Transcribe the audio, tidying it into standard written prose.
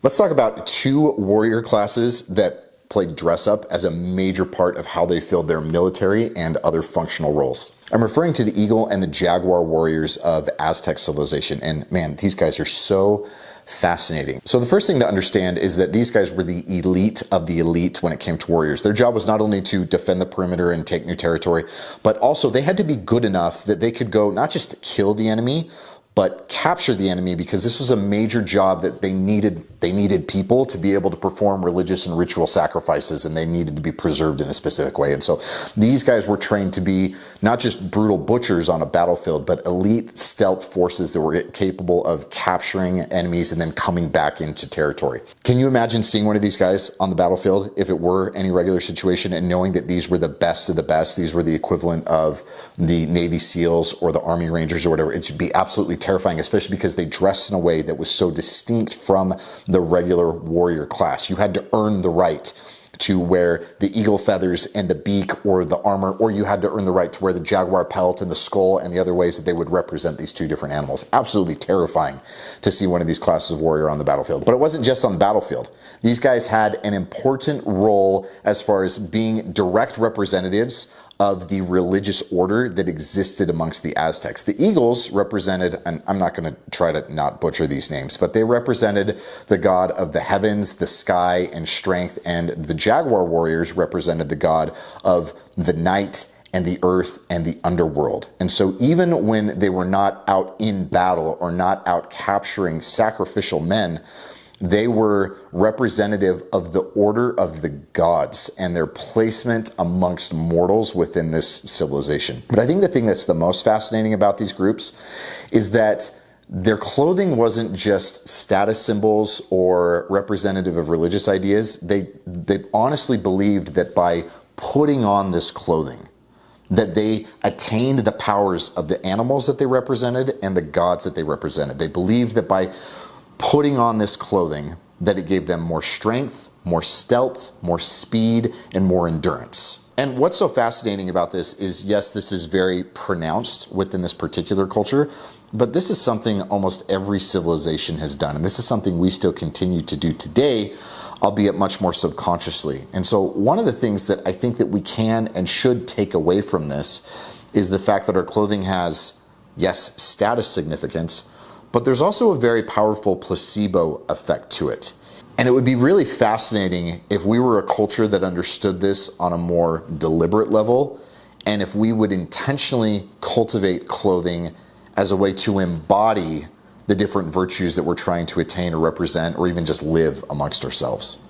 Let's talk about two warrior classes that played dress up as a major part of how they filled their military and other functional roles. I'm referring to the eagle and the jaguar warriors of Aztec civilization. And man, these guys are so fascinating. So the first thing to understand is that these guys were the elite of the elite when it came to warriors. Their job was not only to defend the perimeter and take new territory, but also they had to be good enough that they could go not just kill the enemy, but capture the enemy, because this was a major job that they needed people to be able to perform religious and ritual sacrifices, and they needed to be preserved in a specific way. And so these guys were trained to be not just brutal butchers on a battlefield, but elite stealth forces that were capable of capturing enemies and then coming back into territory. Can you imagine seeing one of these guys on the battlefield if it were any regular situation, and knowing that these were the best of the best? These were the equivalent of the Navy SEALs or the Army Rangers or whatever. It should be absolutely terrifying, especially because they dressed in a way that was so distinct from the regular warrior class. You had to earn the right to wear the eagle feathers and the beak or the armor, or you had to earn the right to wear the jaguar pelt and the skull and the other ways that they would represent these two different animals. Absolutely terrifying to see one of these classes of warrior on the battlefield. But it wasn't just on the battlefield. These guys had an important role as far as being direct representatives of the religious order that existed amongst the Aztecs. The eagles represented, and I'm not going to try to not butcher these names, but they represented the god of the heavens, the sky, and strength, and the jaguar warriors represented the god of the night and the earth and the underworld. And so even when they were not out in battle or not out capturing sacrificial men, they were representative of the order of the gods and their placement amongst mortals within this civilization. But I think the thing that's the most fascinating about these groups is that their clothing wasn't just status symbols or representative of religious ideas. They honestly believed that by putting on this clothing, that they attained the powers of the animals that they represented and the gods that they represented. They believed that by putting on this clothing, that it gave them more strength, more stealth, more speed, and more endurance. And what's so fascinating about this is, yes, this is very pronounced within this particular culture, but this is something almost every civilization has done. And this is something we still continue to do today, albeit much more subconsciously. And so one of the things that I think that we can and should take away from this is the fact that our clothing has, yes, status significance, but there's also a very powerful placebo effect to it. And it would be really fascinating if we were a culture that understood this on a more deliberate level, and if we would intentionally cultivate clothing as a way to embody the different virtues that we're trying to attain or represent, or even just live amongst ourselves.